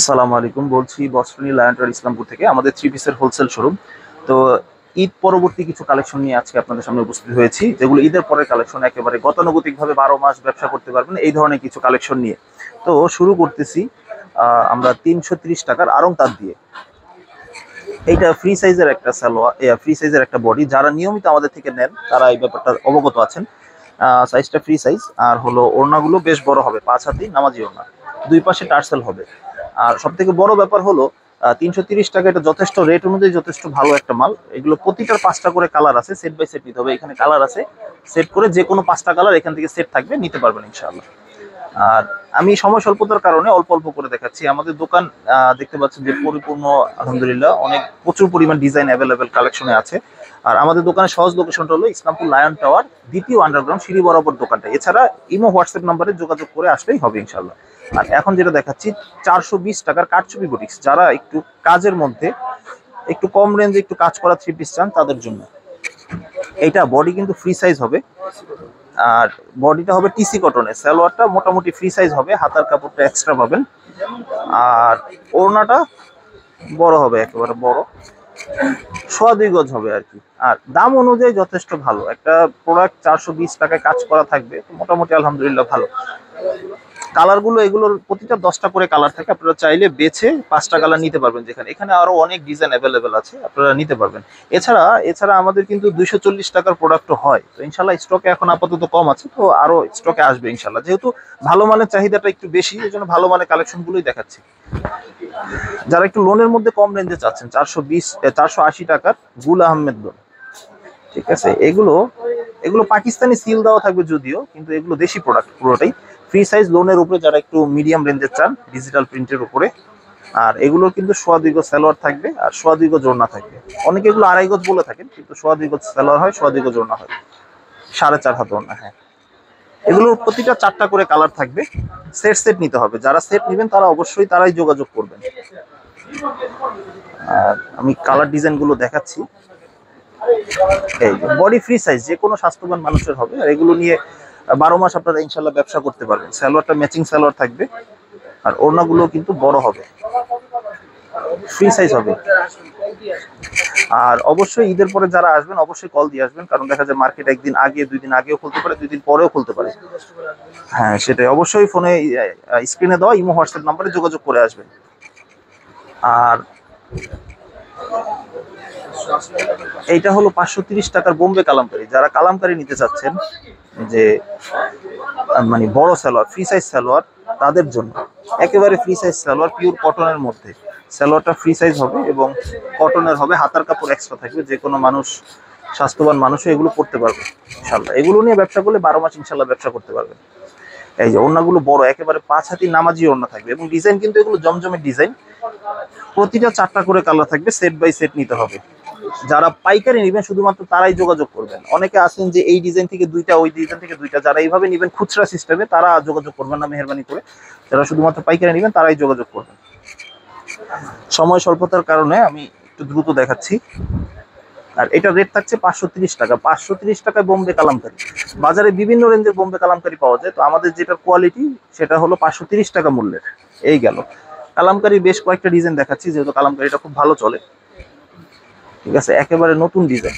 আসসালামু আলাইকুম, বলছি বস্ত্রনী লায়ন্টন ইসলামপুর থেকে। আমাদের থ্রি পিসের হোলসেল শোরুম। তো ঈদ পরবর্তী কিছু কালেকশন নিয়ে আজকে আপনাদের সামনে উপস্থিত হয়েছি, যেগুলো ঈদের পরের কালেকশন, একেবারে গতানুগতিক ভাবে 12 মাস ব্যবসা করতে পারবেন এই ধরনের কিছু কালেকশন নিয়ে। তো শুরু করতেছি আমরা 330 টাকার আড়ং তাঁত দিয়ে। এইটা ফ্রি সাইজের একটা সালোয়ার, ফ্রি সাইজের একটা বডি। যারা নিয়মিত আমাদের থেকে নেন তারা এই ব্যাপারটা অবগত আছেন। সাইজটা ফ্রি সাইজ, আর হলো ওড়নাগুলো বেশ বড় হবে, 5 হাতি নামাজি ওড়না, দুই পাশে টার্সেল হবে। আর সব থেকে বড় ব্যাপার হলো 330 টাকা, এটা যথেষ্ট রেট অনুযায়ী যথেষ্ট ভালো একটা মাল। এগুলো প্রতিটার 5টা করে কালার আছে, সেট বাই সেট নিতে হবে। এখানে কালার আছে, সেট করে যে কোনো 5টা কালার এখান থেকে সেট থাকবে, নিতে পারবেন ইনশাআল্লাহ। আর আমি সময় স্বল্পতার কারণে অল্প অল্প করে দেখাচ্ছি। আমাদের দোকান দেখতে পাচ্ছেন যে পরিপূর্ণ, আলহামদুলিল্লাহ, অনেক প্রচুর পরিমাণ ডিজাইন অ্যাভেলেবেল কালেকশনে আছে। আর আমাদের দোকানের সহজ লোকেশনটা হলো ইসলামপুর লায়ন টাওয়ার, দ্বিতীয় আন্ডারগ্রাউন্ড সিঁড়ি বরাবর দোকানটা। এছাড়া ইমো হোয়াটসঅ্যাপ নাম্বারে যোগাযোগ করে আসলেই হবে ইনশাল্লাহ। আর এখন যেটা দেখাচ্ছি 420 টাকার কাঠছবি বুটিক্স। যারা একটু কাজের মধ্যে একটু কম রেঞ্জে একটু কাজ করা থ্রি পিস চান তাদের জন্য এইটা। বডি কিন্তু ফ্রি সাইজ হবে, আর বডিটা হবে টিসি কটনের। সালোয়ারটা মোটামুটি ফ্রি সাইজ হবে, হাতার কাপড়টা এক্সট্রা পাবেন। আর ওড়নাটা বড় হবে, একেবারে বড়, 2.5 গজ হবে আর কি। আর দাম অনুযায়ী যথেষ্ট ভালো একটা প্রোডাক্ট। 420 টাকায় কাজ করা থাকবে, মোটামুটি আলহামদুলিল্লাহ ভালো। কালার গুলো, এগুলোর প্রতিটা 10টা করে কালার থাকে, আপনারা চাইলে বেছে 5টা কালার নিতে পারবেন। যেখানে এখানে আরো অনেক ডিজাইন অ্যাভেলেবেল আছে, আপনারা নিতে পারবেন। এছাড়া এছাড়া আমাদের কিন্তু 240 টাকার প্রোডাক্টও হয়। তো ইনশাল্লাহ স্টকে এখন আপাতত কম আছে, তো আরো স্টকে আসবে ইনশাল্লাহ। যেহেতু ভালো মানের চাহিদাটা একটু বেশি, এই জন্য ভালো মানের কালেকশন গুলোই দেখাচ্ছি। যারা একটু লোনের মধ্যে কম রেঞ্জে চাচ্ছেন, 480 টাকার গুল আহমেদ লোন, ঠিক আছে। এগুলো এগুলো পাকিস্তানি সিল দেওয়া থাকবে যদিও, কিন্তু এগুলো দেশি প্রোডাক্ট পুরোটাই। ফ্রি সাইজ লোনের উপরে, যারা একটু মিডিয়াম রেঞ্জের চান ডিজিটাল প্রিন্টের উপরে। আর এগুলোর কিন্তু 2.5 গজ সালোয়ার থাকবে, আর 2.5 গজ ওড়না থাকবে। অনেকে এগুলো 2.5 গজ বলে থাকেন, কিন্তু 2.5 গজ সালোয়ার হয়, 2.5 গজ ওড়না হয়, 4.5 হাত ওড়না। হ্যাঁ, এগুলোর প্রতিটা 4টা করে কালার থাকবে। সেট সেট নিতে হবে, যারা সেট নেবেন তারা অবশ্যই তারাই যোগাযোগ করবেন। আর আমি কালার ডিজাইন গুলো দেখাচ্ছি। এই বডি ফ্রি সাইজ, যে কোনো স্বাস্থ্যবান মানুষের হবে। আর এগুলো নিয়ে 12 মাস আপনারা ইনশাল্লাহ ব্যবসা করতে পারবেন। সালোয়ারটা ম্যাচিং সালোয়ার থাকবে, আর ওড়নাগুলো কিন্তু বড় হবে, ফ্রি সাইজ হবে। আর অবশ্যই ঈদের পরে যারা আসবেন অবশ্যই কল দিয়ে আসবেন, কারণ দেখা যায় মার্কেট একদিন আগে, 2 দিন আগেও খুলতে পারে, 2 দিন পরেও খুলতে পারে। হ্যাঁ, সেটাই। অবশ্যই ফোনে স্ক্রিনে দেওয়া ইমো হোয়াটসঅ্যাপ নাম্বারে যোগাযোগ করে আসবেন। আর এইটা হলো 530 টাকার বোম্বে কালামকারি। যারা কালামকারি নিতে চাচ্ছেন, যে মানে বড় সালোয়ার, ফ্রি সাইজ সালোয়ার, তাদের জন্য একেবারে ফ্রি সাইজ সালোয়ার, পিওর কটনের মধ্যে। সালোয়ারটা ফ্রি সাইজ হবে এবং কটনের হবে, হাতার কাপড় এক্সট্রা থাকবে। যে কোনো মানুষ, স্বাস্থ্যবান মানুষও এগুলো পড়তে পারবে ইনশাল্লাহ। এগুলো নিয়ে ব্যবসা করলে 12 মাস ইনশাল্লাহ ব্যবসা করতে পারবে। এই যে ওড়নাগুলো বড়, একেবারে 5 হাতি নামাজি ওড়না থাকবে, এবং ডিজাইন কিন্তু এগুলো জমজমের ডিজাইন। প্রতিটা 4টা করে কালার থাকবে, সেট বাই সেট নিতে হবে। যারা পাইকারি নেবেন শুধুমাত্র তারাই যোগাযোগ করবেন। অনেকে আছেন যে এই ডিজাইন থেকে 2টা, ওই ডিজাইন থেকে 2টা, যারা এইভাবে নেবেন খুচরা সিস্টেমে, তারা যোগাযোগ করবেন না মেহরবানি করে। যারা শুধুমাত্র পাইকারি নেবেন তারাই যোগাযোগ করবেন। সময় স্বল্পতার কারণে আমি একটু দ্রুত দেখাচ্ছি। আর এটা রেট থাকছে 530 টাকা। 530 টাকায় বোম্বে কালামকারি। বাজারে বিভিন্ন রেঞ্জের বোম্বে কালামকারি পাওয়া যায়, তো আমাদের যেটা কোয়ালিটি সেটা হলো 530 টাকা মূল্যের। এই গেল কালামকারি। বেশ কয়েকটা ডিজাইন দেখাচ্ছি, যেহেতু কালামকারিটা খুব ভালো চলে, ঠিক আছে। একেবারে নতুন ডিজাইন,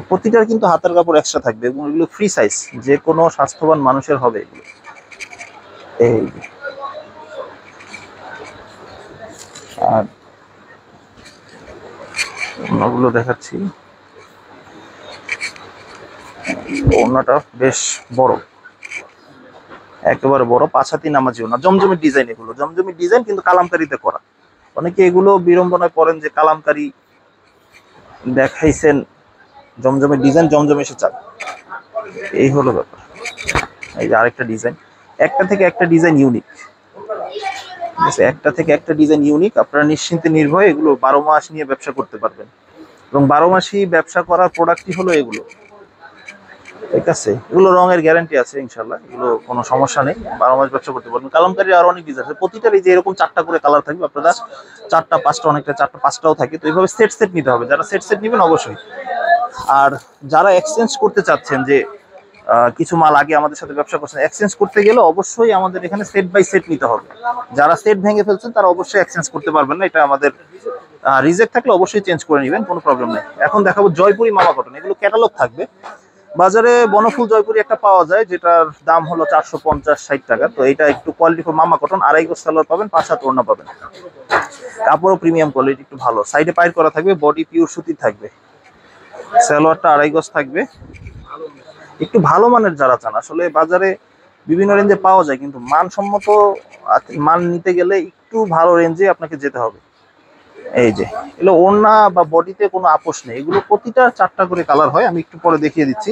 প্রতিটার কিন্তু হাতার কাপড় এক্সট্রা থাকবে, এবং এগুলো ফ্রি সাইজ, যে কোনো স্বাস্থ্যবান মানুষের হবে এগুলো। এই আর ওগুলো দেখাচ্ছি। ওড়নাটা বেশ বড়, একেবারে বড়, 5 হাতি নামাজি ওড়না, জমজমের ডিজাইন। এগুলো জমজমের ডিজাইন, কিন্তু কালামকারিতে করা। অনেকে এগুলো বিড়ম্বনায় পড়েন যে কালামকারি দেখাইছেন, জমজমের ডিজাইন জমজমে এসে চান। এই হলো ব্যাপার। এই যে আরেকটা ডিজাইন, একটা থেকে একটা ডিজাইন ইউনিক, ঠিক আছে। একটা থেকে একটা ডিজাইন ইউনিক। আপনারা নিশ্চিন্তে নির্ভয়ে এগুলো 12 মাস নিয়ে ব্যবসা করতে পারবেন, এবং 12 মাসই ব্যবসা করার প্রোডাক্টই হলো এগুলো, ঠিক আছে। এগুলো রঙের গ্যারান্টি আছে ইনশাল্লাহ, এগুলো কোনো সমস্যা নেই, 12 মাস ব্যবসা করতে পারবেন। কালামকারী আরো অনেক ডিজাইন আছে, প্রতিটার এই যে এরকম 4টা করে কালার থাকবে। আপনারা 4টা 5টা, অনেকটা 4টা 5টাও থাকে, তো এইভাবে সেট সেট নিতে হবে। যারা সেট সেট নেবেন অবশ্যই। আর যারা এক্সচেঞ্জ করতে চাচ্ছেন, যে কিছু মাল আগে আমাদের সাথে ব্যবসা করছেন, এক্সচেঞ্জ করতে গেলে অবশ্যই আমাদের এখানে সেট বাই সেট নিতে হবে। যারা সেট ভেঙে ফেলছেন তারা অবশ্যই এক্সচেঞ্জ করতে পারবেন না, এটা আমাদের রিজেক্ট থাকলে অবশ্যই চেঞ্জ করে নেবেন, কোনো প্রবলেম নেই। এখন দেখাবো জয়পুরি মামা কটন, এগুলো ক্যাটালগ থাকবে। বাজারে বনফুল জয়পুরি একটা পাওয়া যায় যেটার দাম হলো 450-60 টাকা। তো এটা একটু কোয়ালিটি মামা কটন, 2.5 গজ সালোয়ার পাবেন, 5 হাত ওড়না পাবেন, কাপড়ও প্রিমিয়াম কোয়ালিটি, একটু ভালো, সাইডে পাইর করা থাকবে, বডি পিওর সুতি থাকবে, সালোয়ারটা 2.5 গজ থাকবে। একটু ভালো মানের যারা চান, আসলে বাজারে বিভিন্ন রেঞ্জে পাওয়া যায় কিন্তু মানসম্মত মান নিতে গেলে একটু ভালো রেঞ্জে আপনাকে যেতে হবে। এই যে এগুলো ওড়না বা বডিতে কোনো আপোষ নেই, এগুলো প্রতিটা 4টা করে কালার হয়, আমি একটু পরে দেখিয়ে দিচ্ছি।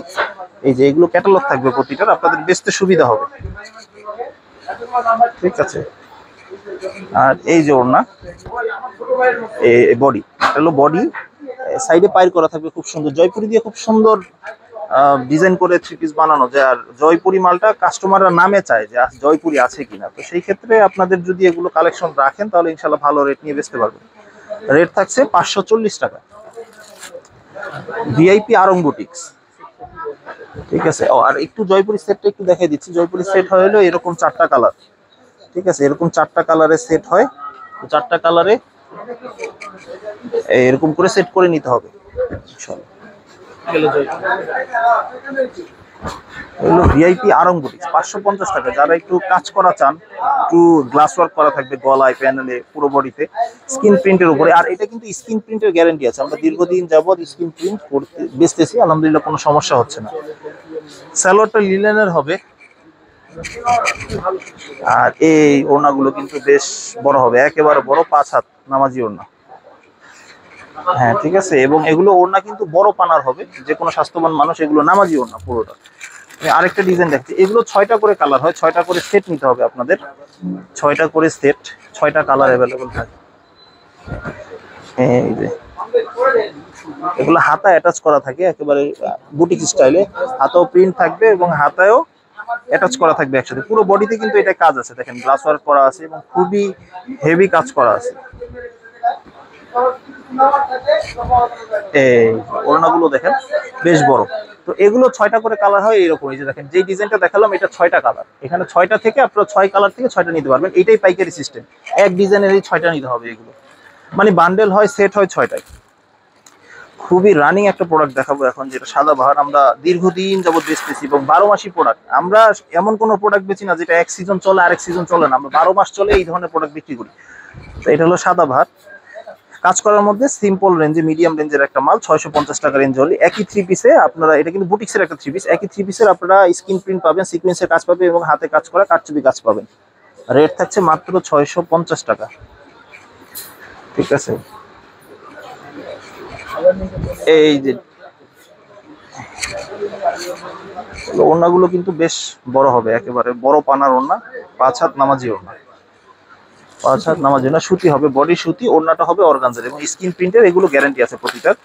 এই যে এগুলো ক্যাটালগ থাকবে প্রতিটার, আপনাদের বেচতে সুবিধা হবে, ঠিক আছে। আর এই যে ওড়না, বডি, এটা হলো বডি, সাইডে পাইর করা থাকবে খুব সুন্দর, জয়পুরি দিয়ে খুব সুন্দর ডিজাইন করে 3 পিস বানানো যায়। আর জয়পুরি মালটা কাস্টমাররা নামে চায় যে জয়পুরি আছে কিনা, তো সেই ক্ষেত্রে আপনাদের যদি এগুলো কালেকশন রাখেন তাহলে ইনশাল্লাহ ভালো রেট নিয়ে বেচতে পারবেন। রেট থাকছে 540 টাকা, ভিআইপি আরং বুটিক্স, ঠিক আছে। আর একটু জয়পুরি সেটটা একটু দেখাই দিচ্ছি। জয়পুরি সেট হলো এরকম 4টা কালার, ঠিক আছে, এরকম 4টা কালারের সেট হয়, 4টা কালারে এরকম করে সেট করে নিতে হবে ইনশাআল্লাহ। এগুলো ভিআইপি আরং বুটিক্স, 550 টাকা। যারা একটু কাজ করা চান, একটু গ্লাস ওয়ার্ক করা থাকবে গলায়, প্যানেলে, পুরো বডিতে, স্ক্রিন প্রিন্টের উপরে। আর এটা কিন্তু স্ক্রিন প্রিন্টের গ্যারান্টি আছে, আমরা দীর্ঘদিন যাবত স্ক্রিন প্রিন্ট করতে বেচতেছি, আলহামদুলিল্লাহ কোনো সমস্যা হচ্ছে না। সালোয়ারটা লিনেনের হবে। আর এই ওড়নাগুলো কিন্তু বেশ বড় হবে, একেবারে বড়, 5 হাত নামাজি ওড়না, হ্যাঁ ঠিক আছে। এবং এগুলো ওড়না কিন্তু বড় পানার হবে, যে কোনো স্বাস্থ্যবান মানুষ এগুলো নামাজি ওড়না পুরোটা। আরেকটা ডিজাইন দেখছি, এগুলো 6টা করে কালার হয়, 6টা করে সেট নিতে হবে আপনাদের, 6টা করে সেট, 6টা কালার অ্যাভেলেবল থাকে। এই যে এগুলো হাতা অ্যাটাচ করা থাকে একেবারে বুটিক স্টাইলে, হাতাও প্রিন্ট থাকবে এবং হাতায়ও অ্যাটাচ করা থাকবে একসাথে। পুরো বডিতে কিন্তু এটা কাজ আছে, দেখেন গ্লাস ওয়ার্ক করা আছে এবং খুবই হেভি কাজ করা আছে। এই ওড়নাগুলো দেখেন বেশ বড়। তো এগুলো 6টা করে কালার হয় এরকম, এই যে দেখেন যে ডিজাইনটা দেখালাম এটা 6টা কালার, এখানে 6টা থেকে আপনারা 6 কালার থেকে 6টা নিতে পারবেন, এটাই পাইকারি সিস্টেম। এক ডিজাইনের এই 6টা নিতে হবে, এগুলো মানে বান্ডেল হয়, সেট হয় 6টায়। খুবই রানিং একটা প্রোডাক্ট দেখাবো এখন, যেটা সাদাবাহার, আমরা দীর্ঘদিন যাবত বেচতেছি এবং 12 মাসি প্রোডাক্ট। আমরা এমন কোনো প্রোডাক্ট বেচি না যেটা এক সিজন চলে আরেক সিজন চলে না, আমরা 12 মাস চলে এই ধরনের প্রোডাক্ট বিক্রি করি। তো এটা হলো সাদাবাহার, কাজ করার মধ্যে সিম্পল রেঞ্জে, মিডিয়াম রেঞ্জের একটা মাল, 650 টাকা রেঞ্জ হলে। একই 3 পিসে আপনারা, এটা কিন্তু বুটিক্সের একটা 3 পিস, একই 3 পিসের আপনারা স্ক্রিন প্রিন্ট পাবেন, সিকোয়েন্সের কাজ পাবেন এবং হাতে কাজ করা কারচুপি কাজ পাবেন। রেট থাকছে মাত্র 650 টাকা, ঠিক আছে। এই যে ওড়নাগুলো কিন্তু বেশ বড় হবে, একেবারে বড় পানার ওড়না, 5 হাত নামাজি ওড়না, 5 হাত নামাজি ওড়না, সুতি হবে, বডি সুতি, ওড়নাটা হবে অর্গানজার এবং স্ক্রিন প্রিন্টের, এগুলো গ্যারান্টি আছে প্রতিটার।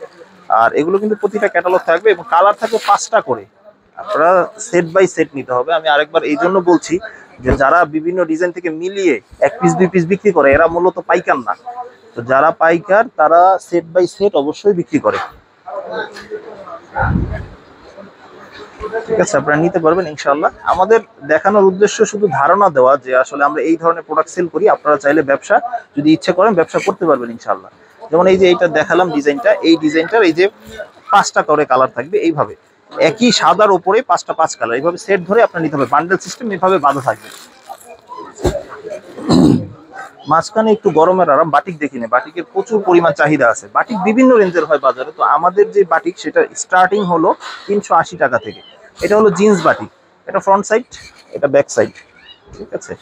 আর এগুলো কিন্তু প্রতিটা ক্যাটালগ থাকবে এবং কালার থাকবে 5টা করে, আপনারা সেট বাই সেট নিতে হবে। আমি আরেকবার এই জন্য বলছি যে যারা বিভিন্ন ডিজাইন থেকে মিলিয়ে 1 পিস 2 পিস বিক্রি করে, এরা মূলত পাইকার না। তো যারা পাইকার তারা সেট বাই সেট অবশ্যই বিক্রি করে, ঠিক আছে, আপনারা নিতে পারবেন ইনশাআল্লাহ। আমাদের দেখানোর উদ্দেশ্য শুধু ধারণা দেওয়া যে আসলে আমরা এই ধরনের প্রোডাক্ট সেল করি, আপনারা চাইলে ব্যবসা যদি ইচ্ছে করেন ব্যবসা করতে পারবেন ইনশাআল্লাহ। যেমন এই যে এইটা দেখালাম ডিজাইনটা, এই ডিজাইনটার এই যে 5টা করে কালার থাকবে, এইভাবে একই সাদার উপরে 5টা 5 কালার, এইভাবে সেট ধরে আপনার নিতে হবে, বান্ডেল সিস্টেম এইভাবে বাঁধা থাকবে। মাঝখানে একটু গরমের আরাম, বাটিক দেখিনি, বাটিকের প্রচুর পরিমাণ চাহিদা আছে, বাটিক বিভিন্ন রেঞ্জের হয় বাজারে। তো আমাদের যে বাটিক সেটা স্টার্টিং হলো 380 টাকা থেকে। এটা হলো জিন্স বাটিক, এটা ফ্রন্ট সাইড, এটা ব্যাক সাইড, ঠিক আছে।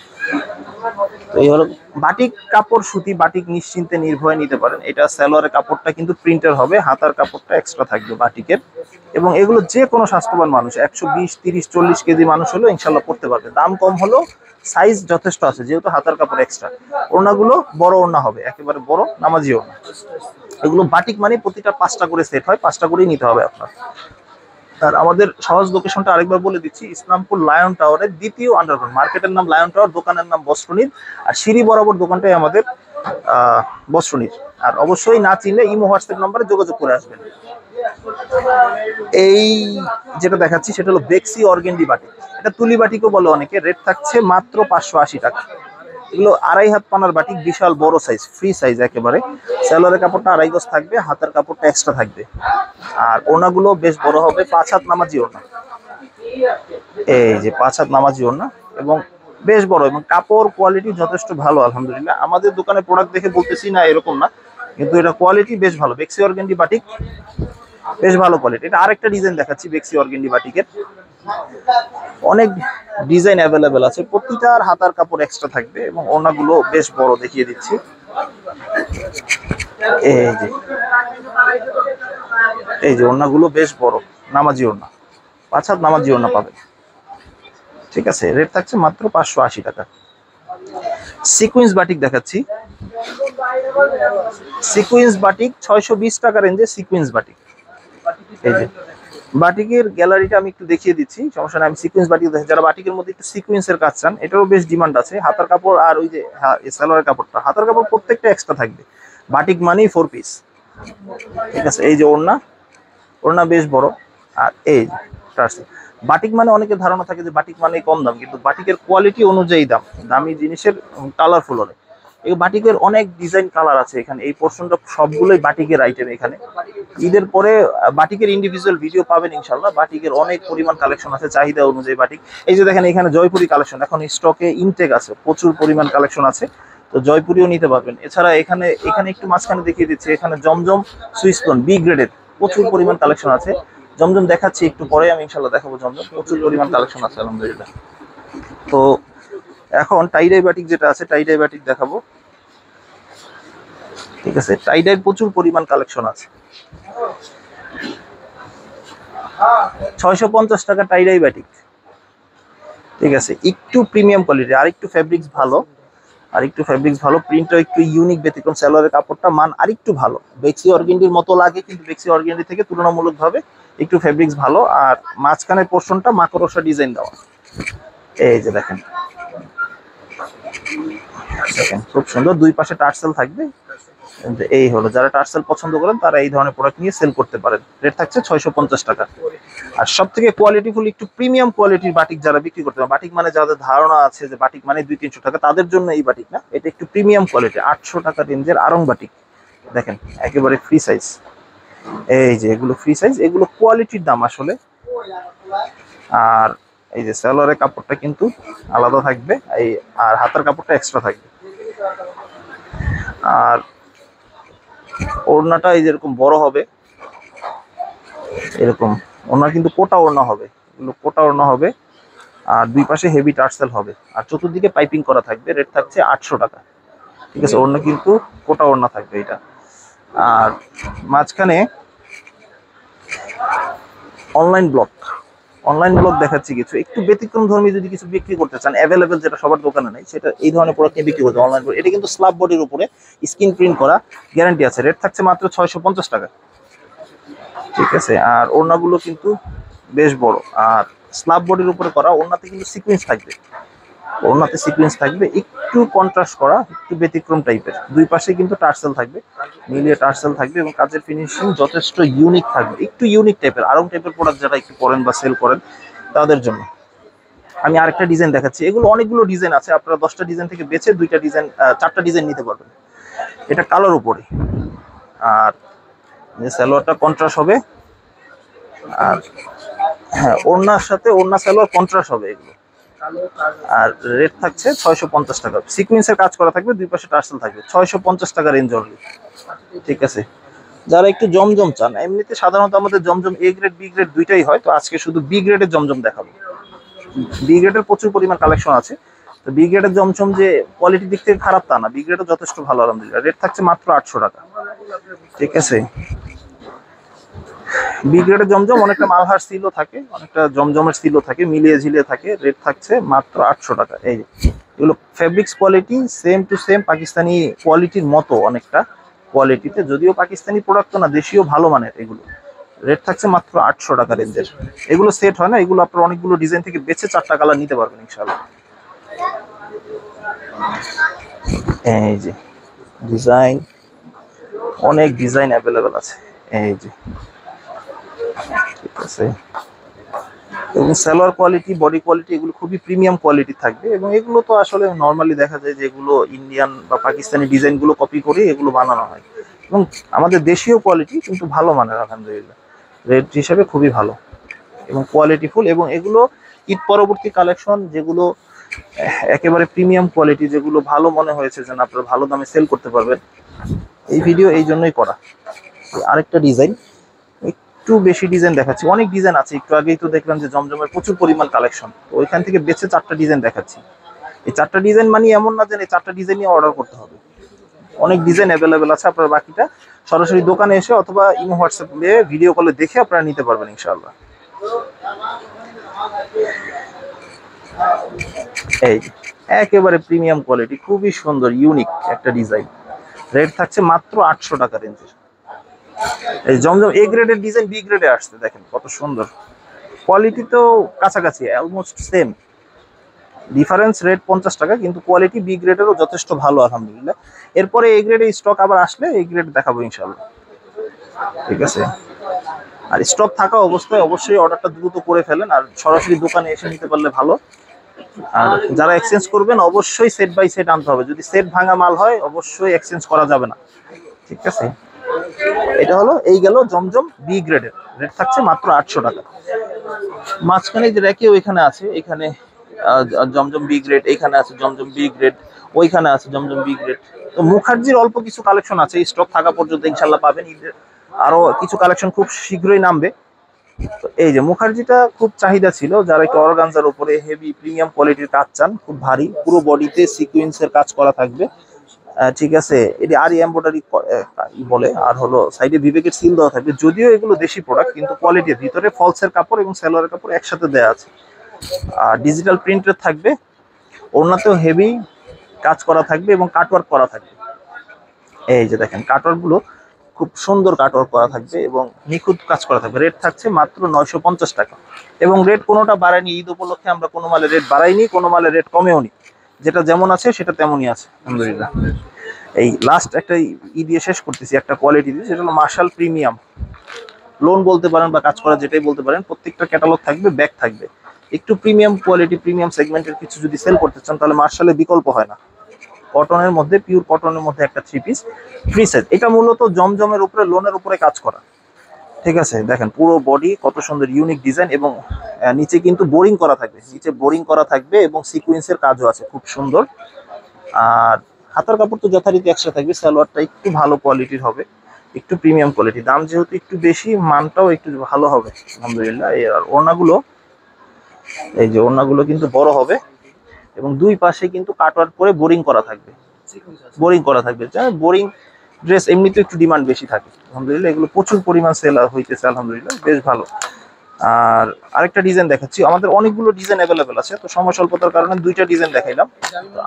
তো এই হলো বাটিক কাপড়, সুতি বাটিক নিশ্চিন্তে নির্ভয়ে নিতে পারেন। এটা সালোয়ারের কাপড়টা কিন্তু প্রিন্টার হবে, হাতার কাপড়টা এক্সট্রা থাকবে বাটিকের। এবং এগুলো যে কোনো স্বাস্থ্যবান মানুষ, 120, 30, 40 কেজি মানুষ হলো ইনশাল্লাহ পড়তে পারবে। দাম কম হলো, সাইজ যথেষ্ট আছে যেহেতু হাতার কাপড় এক্সট্রা। ওড়নাগুলো বড় ওড়না হবে, একেবারে বড় নামাজি ওড়না। এগুলো বাটিক মানে প্রতিটা 5টা করে সেট হয়, 5টা করেই নিতে হবে আপনার। আর আমাদের সহজ লোকেশনটা আরেকবার বলে দিচ্ছি, ইসলামপুর লায়ন টাওয়ারের 2য় আন্ডারগ্রাউন্ড, মার্কেটের নাম লায়ন টাওয়ার, দোকানের নাম বস্ত্রনীর, আর সিঁড়ি বরাবর দোকানটাই আমাদের বস্ত্রনীর। আর অবশ্যই না চিনলে ইমো হোয়াটসঅ্যাপ নাম্বারে যোগাযোগ করে আসবেন। এই যেটা দেখাচ্ছি সেটা হলো বেক্সি অর্গেন্ডি বাটিক, এটা তুলি বাটিকও বলে অনেকে। রেট থাকছে মাত্র 580 টাকা। এগুলো 2.5 হাত পানার বাটিক, বিশাল বড় সাইজ, ফ্রি সাইজ একেবারে। সালোয়ারের কাপড়টা 2.5 গজ থাকবে, হাতের কাপড়টা এক্সট্রা থাকবে। আর ওড়নাগুলো বেশ বড় হবে, 5 হাত নামাজি ওড়না। এই যে 5 হাত নামাজি ওড়না এবং বেশ বড়, এবং কাপড় কোয়ালিটি যথেষ্ট ভালো আলহামদুলিল্লাহ। আমাদের দোকানে প্রোডাক্ট দেখে বলতেছি না এরকম না, কিন্তু এটা কোয়ালিটি বেশ ভালো। বেক্সি অর্গেন্ডি বাটিক বেশ ভালো কোয়ালিটি। এটা আরেকটা ডিজাইন দেখাচ্ছি বেক্সি অর্গেন্ডি বাটিকের। অনেক ডিজাইন অ্যাভেলেবেল আছে, প্রতিটার হাতার কাপড় এক্সট্রা থাকবে এবং ওড়নাগুলো বেশ বড়, দেখিয়ে দিচ্ছি। এই যে ওড়নাগুলো বেশ বড়, নামাজি ওড়না, 5 হাত নামাজি ওড়না পাবেন। ঠিক আছে, রেট থাকছে মাত্র 580 টাকা। সিকুয়েন্স বাটিক দেখাচ্ছি। সিকুয়েন্স বাটিক 620 টাকা রেঞ্জে সিকুয়েন্স বাটিক। এই যে বাটিকের গ্যালারিটা আমি একটু দেখিয়ে দিচ্ছি, সমস্যা নাই। আমি সিকুয়েন্স বাটিক দেখি, যারা বাটিকের মধ্যে একটু সিকুয়েন্সের কাজ চান, এটারও বেশ ডিমান্ড আছে। হাতার কাপড় আর ওই যে সালোয়ারের কাপড়টা, হাতার কাপড় প্রত্যেকটা এক্সট্রা থাকবে। বাটিক মানেই 4 পিস। ঠিক আছে, এই যে ওড়না, ওড়না বেশ বড়। আর এই টার্সেল। বাটিক মানে অনেকের ধারণা থাকে যে বাটিক মানে কম দাম, কিন্তু বাটিকের কোয়ালিটি অনুযায়ী দাম। দামি জিনিসের কালারফুল অনেক। এই বাটিকের অনেক ডিজাইন কালার আছে এখানে। এই পোর্শনটা সবগুলোই বাটিকের আইটেম এখানে। ঈদের পরে বাটিকের ইন্ডিভিজুয়াল ভিডিও পাবেন ইনশাল্লাহ। বাটিকের অনেক পরিমাণ কালেকশন আছে চাহিদা অনুযায়ী বাটিক। এই যে দেখেন এখানে জয়পুরি কালেকশন এখন স্টকে ইনটেক আছে, প্রচুর পরিমাণ কালেকশন আছে, তো জয়পুরিও নিতে পারবেন। এছাড়া এখানে একটু মাঝখানে দেখিয়ে দিচ্ছি, এখানে জমজম সুইসপন বি গ্রেডের প্রচুর পরিমাণ কালেকশন আছে। জমজম দেখাচ্ছি একটু পরে, আমি ইনশাল্লাহ দেখাবো। জমজম প্রচুর পরিমাণ কালেকশন আছে আলহামদুলিল্লাহ। তো এখন টাইডাই বাটিক যেটা আছে, টাইডাই বাটিক দেখাবো। ঠিক আছে, টাইডাই প্রচুর পরিমাণ কালেকশন আছে। 650 টাকা টাইডাই বাটিক। ঠিক আছে, একটু প্রিমিয়াম কোয়ালিটি, আর একটু ফেব্রিক্স ভালো, প্রিন্টটা একটু ইউনিক, ব্যতিক্রম। সালোয়ারের কাপড়টা মান আর একটু ভালো, বেক্সি অর্গেন্ডির মতো লাগে, কিন্তু বেক্সি অর্গেন্ডি থেকে তুলনামূলকভাবে একটু ফেব্রিক্স ভালো। আর মাঝখানের পোর্শনটা মাকড়সা ডিজাইন দেওয়া। এই যে দেখেন, খুব সুন্দর, দুই পাশে টার্সেল থাকবে। এই হলো, যারা টার্সেল পছন্দ করেন তারা এই ধরনের প্রোডাক্ট নিয়ে সেল করতে পারেন। রেট থাকছে 650 টাকা। আর সব থেকে কোয়ালিটিফুল একটু প্রিমিয়াম কোয়ালিটির বাটিক যারা বিক্রি করতে পারেন, বাটিক মানে যাদের ধারণা আছে যে বাটিক মানে 200-300 টাকা, তাদের জন্য এই বাটিক না, এটা একটু প্রিমিয়াম কোয়ালিটি। 800 টাকা রেঞ্জের আরং বাটিক দেখেন, একেবারে ফ্রি সাইজ। এই যে এগুলো ফ্রি সাইজ, এগুলো কোয়ালিটির দাম আসলে। আর এই যে সালোয়ারের কাপড়টা কিন্তু আলাদা থাকবে, এই আর হাতের কাপড়টা এক্সট্রা থাকবে। আর ওড়নাটা এই যেরকম বড় হবে, এরকম ওড়না কিন্তু কোটা ওড়না হবে, এগুলো কোটা ওড়না হবে। আর দুই পাশে হেভি টার্সেল হবে, আর চতুর্দিকে পাইপিং করা থাকবে। রেট থাকছে 800 টাকা। ঠিক আছে, ওড়না কিন্তু কোটা ওড়না থাকবে এটা। আর মাঝখানে অনলাইন ব্লক দেখাচ্ছি কিছু, একটু ব্যতিক্রম ধর্মী যদি কিছু বিক্রি করতে চান, অ্যাভেলেবেল যেটা সবার দোকানে নাই, সেটা এই ধরনের প্রোডাক্ট নিয়ে বিক্রি করতে অনলাইন। এটা কিন্তু স্ল্যাব বডির উপরে স্ক্রিন প্রিন্ট করা, গ্যারান্টি আছে। রেট থাকছে মাত্র 650 টাকা। ঠিক আছে, আর ওড়নাগুলো কিন্তু বেশ বড়, আর স্ল্যাব বডির উপরে করা। ওড়নাতে কিন্তু সিকোয়েন্স থাকবে, একটু কন্ট্রাস্ট করা, একটু ব্যতিক্রম টাইপের। দুই পাশে কিন্তু টার্সেল থাকবে, মিলিয়ে টার্সেল থাকবে, এবং কাজের ফিনিশিং যথেষ্ট ইউনিক থাকবে, একটু ইউনিক টাইপের। আরং টাইপের প্রোডাক্ট যারা একটু করেন বা সেল করেন তাদের জন্য। আমি আরেকটা ডিজাইন দেখাচ্ছি। এগুলো অনেকগুলো ডিজাইন আছে, আপনারা 10টা ডিজাইন থেকে বেছে 4টা ডিজাইন নিতে পারবেন। এটা কালোর উপরে, আর সালোয়ারটা কন্ট্রাস্ট হবে। আর হ্যাঁ, ওড়নার সাথে ওড়না সালোয়ার কন্ট্রাস্ট হবে এগুলো। আর রেট থাকছে 650 টাকা। সিকোয়েন্সের কাজ করা থাকবে, দুই পাশে টার্সেল থাকবে। 650 টাকা রেঞ্জ অনলি। ঠিক আছে, যারা একটু জমজম চান, এমনিতে সাধারণত আমাদের জমজম এ গ্রেড বি গ্রেড দুইটাই হয়, তো আজকে শুধু বি গ্রেডের জমজম দেখাবো। বি গ্রেডের প্রচুর পরিমাণ কালেকশন আছে। তো বি গ্রেডের জমজম যে কোয়ালিটির দিক থেকে খারাপ তা না, বি গ্রেডও যথেষ্ট ভালো আলহামদুলিল্লাহ। রেট থাকছে মাত্র 800 টাকা। ঠিক আছে, বি গ্রেডের জমজম অনেকটা মালহার সিলও থাকে, অনেকটা জমজমের সিলও থাকে, মিলিয়ে ঝিলিয়ে থাকে। রেট থাকছে মাত্র 800 টাকা। এই যে এগুলো fabrics quality same to same Pakistani কোয়ালিটির মতো অনেকটা কোয়ালিটিতে, যদিও পাকিস্তানি প্রোডাক্ট না, দেশীয় ভালো মানের এগুলো। রেট থাকছে মাত্র 800 টাকা রেঞ্জের। এগুলো সেট হয় না, এগুলো আপনার অনেকগুলো ডিজাইন থেকে বেছে 4টা কালার নিতে পারবেন ইনশাআল্লাহ। এই যে ডিজাইন, অনেক ডিজাইন অ্যাভেলেবেল আছে। এই যে ঠিক আছে, এবং সালোয়ার কোয়ালিটি, বডি কোয়ালিটি এগুলো খুবই প্রিমিয়াম কোয়ালিটি থাকবে। এবং এগুলো তো আসলে নর্মালি দেখা যায় যে এগুলো ইন্ডিয়ান বা পাকিস্তানি ডিজাইনগুলো কপি করে এগুলো বানানো হয়, এবং আমাদের দেশীয় কোয়ালিটি কিন্তু ভালো মানের আলহামদুলিল্লাহ, রেট হিসাবে খুবই ভালো এবং কোয়ালিটিফুল। এবং এগুলো ঈদ পরবর্তী কালেকশন, যেগুলো একেবারে প্রিমিয়াম কোয়ালিটি, যেগুলো ভালো মনে হয়েছে যেন আপনারা ভালো দামে সেল করতে পারবেন। এই ভিডিও এই জন্যই করা। আরেকটা ডিজাইন, একটু বেশি ডিজাইন দেখাচ্ছি, অনেক ডিজাইন আছে। একটু আগেই তো দেখলাম যে জমজমের প্রচুর পরিমাণ কালেকশন, তো ওইখান থেকে বেছে 4টা ডিজাইন দেখাচ্ছি। এই 4টা ডিজাইন মানে এমন না যে এই 4টা ডিজাইন নিয়ে অর্ডার করতে হবে, অনেক ডিজাইন অ্যাভেলেবেল আছে। আপনারা বাকিটা সরাসরি দোকানে এসে অথবা ইমো হোয়াটসঅ্যাপে ভিডিও কলে দেখে আপনারা নিতে পারবেন ইনশাআল্লাহ। এই একেবারে প্রিমিয়াম কোয়ালিটি, খুবই সুন্দর ইউনিক একটা ডিজাইন। রেট থাকছে মাত্র 800 টাকা রেঞ্জের। এই জমজম এ গ্রেডের ডিজাইন বি গ্রেডে আসছে, দেখেন কত সুন্দর। কোয়ালিটি তো কাছাকাছি, অলমোস্ট সেম, ডিফারেন্স রেট 50 টাকা, কিন্তু কোয়ালিটি বি গ্রেডেরও যথেষ্ট ভালো আলহামদুলিল্লাহ। এরপরে এই গ্রেডে স্টক আবার আসলে এই গ্রেড দেখাবো ইনশাআল্লাহ। ঠিক আছে, আর স্টক থাকা অবস্থায় অবশ্যই অর্ডারটা দ্রুত করে ফেলেন, আর সরাসরি দোকানে এসে নিতে পারলে ভালো। আর যারা এক্সচেঞ্জ করবেন অবশ্যই সেট বাই সেট আনতে হবে, যদি সেট ভাঙা মাল হয় অবশ্যই এক্সচেঞ্জ করা যাবে না। ঠিক আছে, এটা হলো এই গেল জমজম বি গ্রেডের, রেট থাকছে মাত্র 800 টাকা। মাঝখানে যে র্যাকে ওইখানে আছে, এখানে জমজম বি গ্রেড, এখানে আছে জমজম বি গ্রেড, ওইখানে আছে জমজম বি গ্রেড। তো মুখার্জির অল্প কিছু কালেকশন আছে, স্টক থাকা পর্যন্ত ইনশাল্লাহ পাবেন। আরো কিছু কালেকশন খুব শীঘ্রই নামবে। তো এই যে মুখার্জিটা খুব চাহিদা ছিল, যারা একটু অর্গানজার উপরে হেভি প্রিমিয়াম কোয়ালিটির কাজ চান, খুব ভারী, পুরো বডিতে সিকোয়েন্সের কাজ করা থাকবে। ঠিক আছে, এটি আর এমব্রয়ডারি বলে, আর হলো সাইডে বিবেকের সিল দেওয়া থাকবে। যদিও এগুলো দেশি প্রোডাক্ট, কিন্তু কোয়ালিটির ভিতরে ফলসের কাপড় এবং সালোয়ারের কাপড় একসাথে দেওয়া আছে। আর ডিজিটাল প্রিন্টের থাকবে, ওড়নাতেও হেভি কাজ করা থাকবে এবং কাটওয়ার্ক করা থাকবে। এই যে দেখেন কাটওয়ার্ক গুলো খুব সুন্দর কাটওয়ার্ক করা থাকবে এবং নিখুঁত কাজ করা থাকবে। রেট থাকছে মাত্র 950 টাকা, এবং রেট কোনোটা বাড়ায়নি। ঈদ উপলক্ষে আমরা কোনো মালের রেট বাড়াইনি, কোনো মালের রেট কমেও নি, যেটা যেমন আছে সেটা তেমনই আছে আলহামদুলিল্লাহ। এই লাস্ট একটা ই দিয়ে শেষ করতেছি, একটা কোয়ালিটি দিয়ে, সেটা হলো মার্শাল প্রিমিয়াম লোন বলতে পারেন বা কাজ করা যেটাই বলতে পারেন। প্রত্যেকটা ক্যাটালগ থাকবে, ব্যাগ থাকবে। একটু প্রিমিয়াম কোয়ালিটি, প্রিমিয়াম সেগমেন্টের কিছু যদি সেল করতে চান তাহলে মার্শালের বিকল্প হয় না। কটনের মধ্যে, পিওর কটনের মধ্যে একটা 3 পিস ফ্রি সাইজ। এটা মূলত জমজমের উপরে, লোনের উপরে কাজ করা। ঠিক আছে, দেখেন পুরো বডি কত সুন্দর ইউনিক ডিজাইন, এবং নিচে কিন্তু বোরিং করা থাকবে, নিচে বোরিং করা থাকবে এবং সিকোয়েন্সের কাজও আছে খুব সুন্দর। আর হাতার কাপড় তো যথারীতি এক্সট্রা থাকবে। সালোয়ারটা একটু ভালো কোয়ালিটির হবে, একটু প্রিমিয়াম কোয়ালিটি, দাম যেহেতু একটু বেশি, মানটাও একটু ভালো হবে আলহামদুলিল্লাহ। আর ওড়নাগুলো, এই যে ওড়নাগুলো কিন্তু বড় হবে, এবং দুই পাশে কিন্তু কাটওয়ার্ক করে বোরিং করা থাকবে, বোরিং করা থাকবে। বোরিং ড্রেস এমনিতে একটু ডিমান্ড বেশি থাকে আলহামদুলিল্লাহ, এগুলো প্রচুর পরিমাণ সেল হইতেছে আলহামদুলিল্লাহ, বেশ ভালো। আর আরেকটা ডিজাইন দেখাচ্ছি, আমাদের অনেকগুলো ডিজাইন অ্যাভেলেবেল আছে, তো সময় স্বল্পতার কারণে 2টা ডিজাইন দেখাইলাম,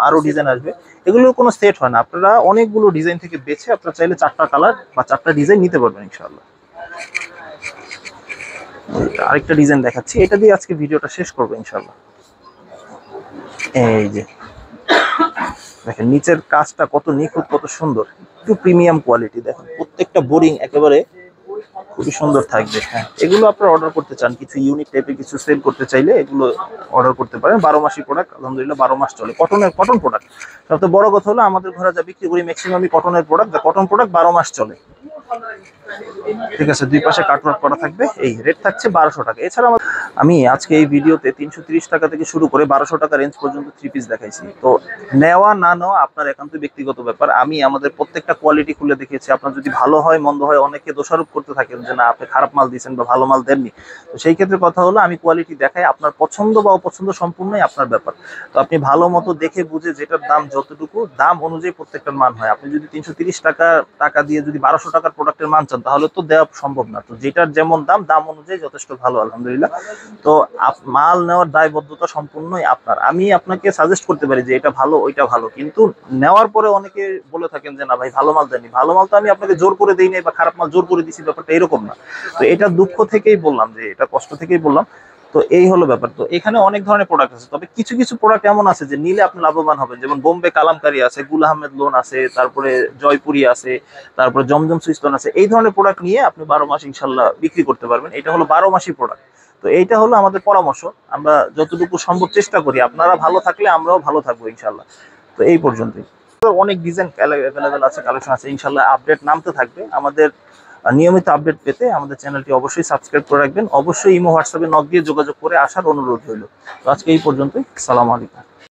আরো ডিজাইন আসবে। এগুলোর কোনো সেট হয় না, আপনারা অনেকগুলো ডিজাইন থেকে বেছে আপনারা চাইলে 4টা কালার বা 4টা ডিজাইন নিতে পারবেন ইনশাআল্লাহ। আরেকটা ডিজাইন দেখাচ্ছি, এটা দিয়ে আজকে ভিডিওটা শেষ করবো ইনশাআল্লাহ। এই যে দেখেন নিচের কাজটা কত নিখুঁত, কত সুন্দর, একটু প্রিমিয়াম কোয়ালিটি। দেখেন প্রত্যেকটা বোরিং একেবারে খুবই সুন্দর থাকবে। হ্যাঁ, এগুলো আপনারা অর্ডার করতে চান, কিছু ইউনিক টাইপের কিছু সেল করতে চাইলে এগুলো অর্ডার করতে পারেন। 12 মাসি প্রোডাক্ট আলহামদুলিল্লাহ, 12 মাস চলে। কটন প্রোডাক্ট সবচেয়ে বড় কথা হলো, আমাদের ঘরে যা বিক্রি করি ম্যাক্সিমামই কটনের প্রোডাক্ট, কটন প্রোডাক্ট 12 মাস চলে। ঠিক আছে, দুই পাশে কাটওয়ার্ক করা থাকবে। এই রেট থাকছে 1200 টাকা। এছাড়া আমি আজকে এই ভিডিওতে 330 টাকা থেকে শুরু করে 1200 টাকা রেঞ্জ পর্যন্ত 3 পিস দেখাইছি। তো নেওয়া না নেওয়া আপনার একান্ত ব্যক্তিগত ব্যাপার। আমি আমাদের প্রত্যেকটা কোয়ালিটি খুলে দেখিয়েছি। আপনার যদি ভালো হয় মন্দ হয়, অনেকে দোষারোপ করতে থাকেন যে না আপনি খারাপ মাল দিয়েছেন বা ভালো মাল দেননি। তো সেই ক্ষেত্রে কথা হলো, আমি কোয়ালিটি দেখাই, আপনার পছন্দ বা অপছন্দ সম্পূর্ণই আপনার ব্যাপার। তো আপনি ভালো মতো দেখে বুঝে, যেটার দাম যতটুকু দাম অনুযায়ী প্রত্যেকটার মান হয়। আপনি যদি 330 টাকা দিয়ে যদি 1200 টাকার প্রোডাক্টের মান চান তাহলে তো দেওয়া সম্ভব না। তো যেটার যেমন দাম অনুযায়ী যথেষ্ট ভালো আলহামদুলিল্লাহ। তো মাল নেওয়ার দায়বদ্ধতা সম্পূর্ণই আপনার। আমি আপনাকে সাজেস্ট করতে পারি যে এটা ভালো, ওইটা ভালো, কিন্তু নেওয়ার পরে অনেকে বলে থাকেন যে না ভাই ভালো মাল দেননি। ভালো মাল তো আমি আপনাকে জোর করে দিই নাই, বা খারাপ মাল জোর করে দিছি, ব্যাপারটা এরকম না। তো এটা দুঃখ থেকেই বললাম, যে এটা কষ্ট থেকেই বললাম। তো এই হলো ব্যাপার। তো এখানে অনেক ধরনের প্রোডাক্ট আছে, তবে কিছু কিছু প্রোডাক্ট এমন আছে যে নিলে আপনি লাভবান হবেন, যেমন বোম্বে কালামকারী আছে, গুল আহমেদ লোন আছে, তারপরে জয়পুরি আছে, তারপরে জমজম সুইস্তন আছে। এই ধরনের প্রোডাক্ট নিয়ে আপনি 12 মাস ইনশাল্লাহ বিক্রি করতে পারবেন। এটা হলো 12 মাসি প্রোডাক্ট। তো এইটা হলো আমাদের পরামর্শ, আমরা যতটুকু সম্ভব চেষ্টা করি, আপনারা ভালো থাকলে আমরাও ভালো থাকবো ইনশাল্লাহ। তো এই পর্যন্তই। অনেক ডিজাইন অ্যাভেলেবেল আছে, কালেকশন আছে, ইনশাল্লাহ আপডেট নামতে থাকবে। আমাদের নিয়মিত আপডেট পেতে আমাদের চ্যানেলটি অবশ্যই সাবস্ক্রাইব করে রাখবেন। অবশ্যই ইমো হোয়াটসঅ্যাপে নক দিয়ে যোগাযোগ করে আসার অনুরোধ রইল। তো আজকে এই পর্যন্তই। সালাম আলাইকুম।